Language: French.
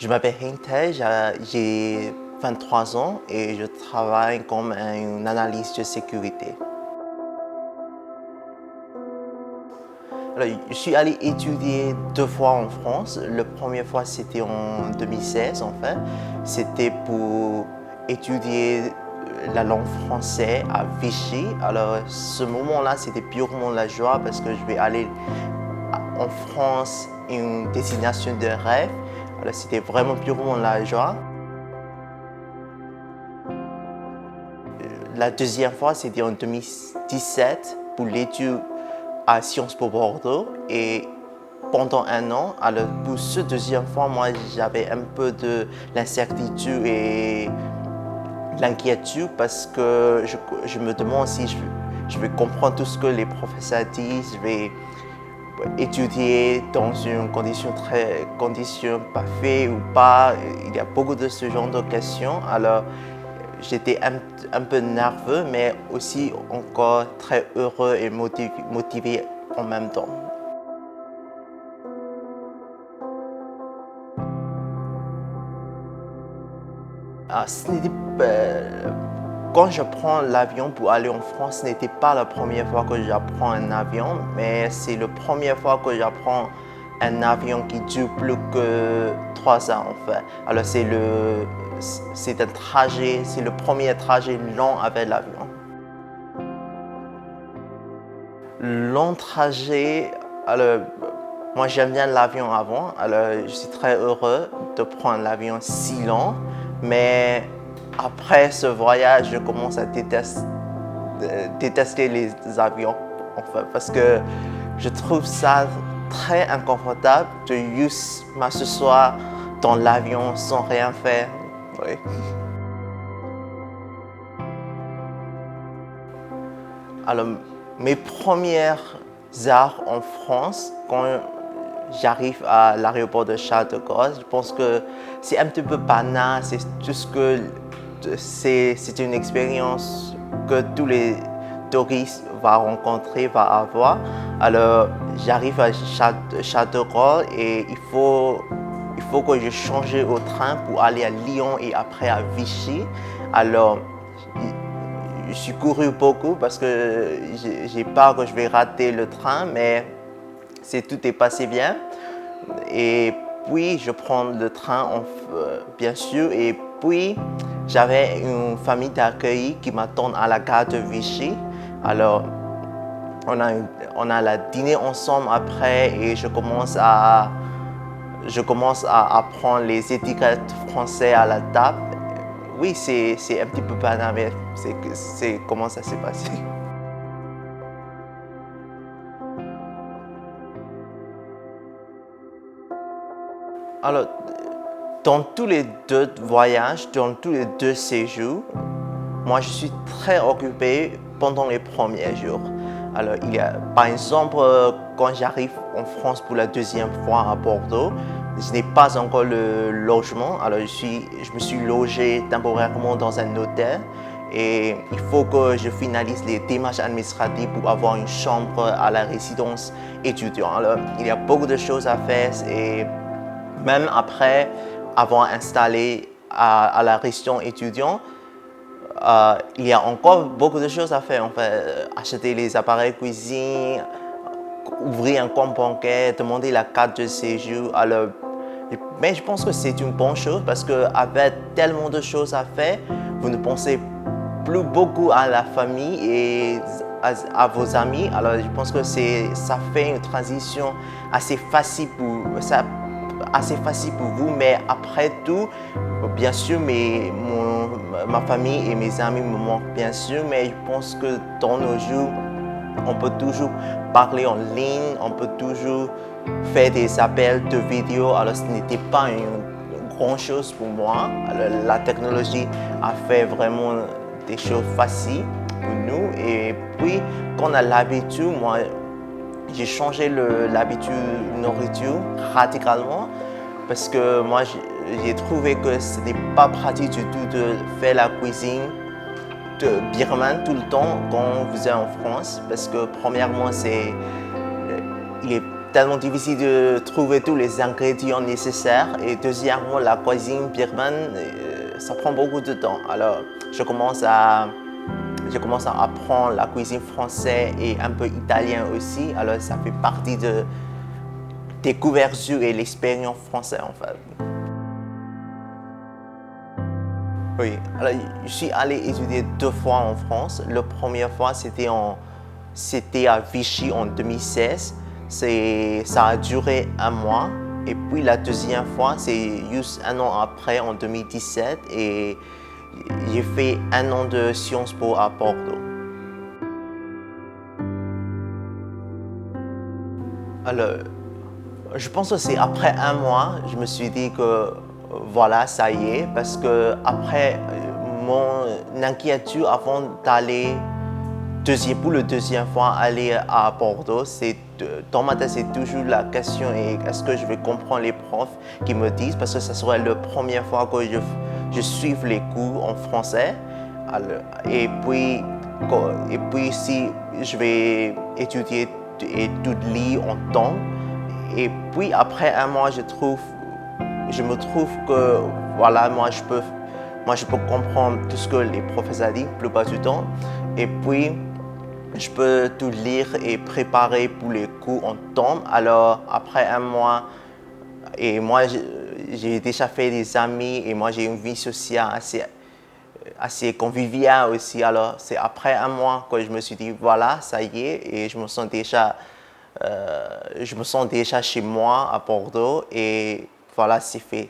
Je m'appelle Hengtae, j'ai 23 ans et je travaille comme un analyste de sécurité. Alors, je suis allé étudier 2 fois en France. La première fois, c'était en 2016 en fait. C'était pour étudier la langue française à Vichy. Alors, ce moment-là, c'était purement la joie parce que je vais aller en France, une destination de rêve. Alors, c'était vraiment purement la joie. La deuxième fois, c'était en 2017 pour l'étude à Sciences Po Bordeaux. Et pendant un an, alors pour ce deuxième fois, moi, j'avais un peu de l'incertitude et l'inquiétude parce que je me demande si je vais comprendre tout ce que les professeurs disent, je vais étudier dans une condition parfaite ou pas. Il y a beaucoup de ce genre de questions. Alors, j'étais un peu nerveux, mais aussi encore très heureux et motivé en même temps. Ah, quand je prends l'avion pour aller en France, ce n'était pas la première fois que j'apprends un avion, mais c'est la première fois que j'apprends un avion qui dure plus que 3 ans en fait. Alors c'est un trajet, c'est le premier trajet long avec l'avion. Long trajet, alors moi j'aime bien l'avion avant, alors je suis très heureux de prendre l'avion si long, mais après ce voyage, je commence à détester les avions en fait, parce que je trouve ça très inconfortable de juste m'asseoir dans l'avion sans rien faire. Oui. Alors, mes premières heures en France, quand j'arrive à l'aéroport de Charles de Gaulle, je pense que c'est un petit peu banal, c'est juste que c'est une expérience que tous les touristes vont rencontrer, vont avoir. Alors, j'arrive à Charles de Gaulle et il faut que je change au train pour aller à Lyon et après à Vichy. Alors, je suis couru beaucoup parce que j'ai peur que je vais rater le train, mais tout est passé bien. Et puis, je prends le train, bien sûr, et puis j'avais une famille d'accueil qui m'attend à la gare de Vichy. Alors, on a la dîner ensemble après et je commence à apprendre les étiquettes françaises à la table. Oui, c'est un petit peu banal, mais c'est comment ça s'est passé. Alors, dans tous les 2 voyages, dans tous les 2 séjours, moi je suis très occupé pendant les premiers jours. Alors, par exemple, quand j'arrive en France pour la deuxième fois à Bordeaux, je n'ai pas encore le logement. Alors, je me suis logé temporairement dans un hôtel et il faut que je finalise les démarches administratives pour avoir une chambre à la résidence étudiante. Alors, il y a beaucoup de choses à faire et même après avoir installé à la résidence étudiante, il y a encore beaucoup de choses à faire. En fait, acheter les appareils cuisine, ouvrir un compte bancaire, demander la carte de séjour. Alors, mais je pense que c'est une bonne chose parce qu'avec tellement de choses à faire, vous ne pensez plus beaucoup à la famille et à vos amis. Alors, je pense que ça fait une transition assez facile pour vous, mais après tout, bien sûr, ma famille et mes amis me manquent bien sûr, mais je pense que dans nos jours, on peut toujours parler en ligne, on peut toujours faire des appels de vidéo. Alors, ce n'était pas une grande chose pour moi. Alors, la technologie a fait vraiment des choses faciles pour nous. Et puis, quand on a l'habitude, moi, j'ai changé l'habitude de nourriture radicalement parce que moi, j'ai trouvé que ce n'est pas pratique du tout de faire la cuisine de birmane tout le temps quand vous êtes en France parce que premièrement, il est tellement difficile de trouver tous les ingrédients nécessaires. Et deuxièmement, la cuisine birmane, ça prend beaucoup de temps. Alors, je commence à apprendre la cuisine française et un peu italien aussi. Alors, ça fait partie de découvrir et l'expérience française en fait. Oui, alors je suis allé étudier 2 fois en France. La première fois, c'était à Vichy en 2016. Ça a duré 1 mois. Et puis la deuxième fois, c'est juste 1 an après, en 2017. Et j'ai fait 1 an de Sciences Po à Bordeaux. Alors, je pense que c'est après 1 mois, je me suis dit que voilà, ça y est, parce que après, mon inquiétude avant d'aller pour la deuxième fois aller à Bordeaux, dans ma tête, c'est toujours la question est-ce que je vais comprendre les profs qui me disent, parce que ce serait la première fois que je suive les cours en français. Alors, et puis si je vais étudier et tout lire en temps. Et puis après 1 mois, je me trouve que voilà, moi je peux comprendre tout ce que les professeurs disent la plupart du temps. Et puis je peux tout lire et préparer pour les cours en temps. Alors après 1 mois, et moi j'ai déjà fait des amis et moi j'ai une vie sociale assez conviviale aussi. Alors c'est après 1 mois que je me suis dit voilà, ça y est, et je me sens déjà chez moi à Bordeaux, et voilà, c'est fait.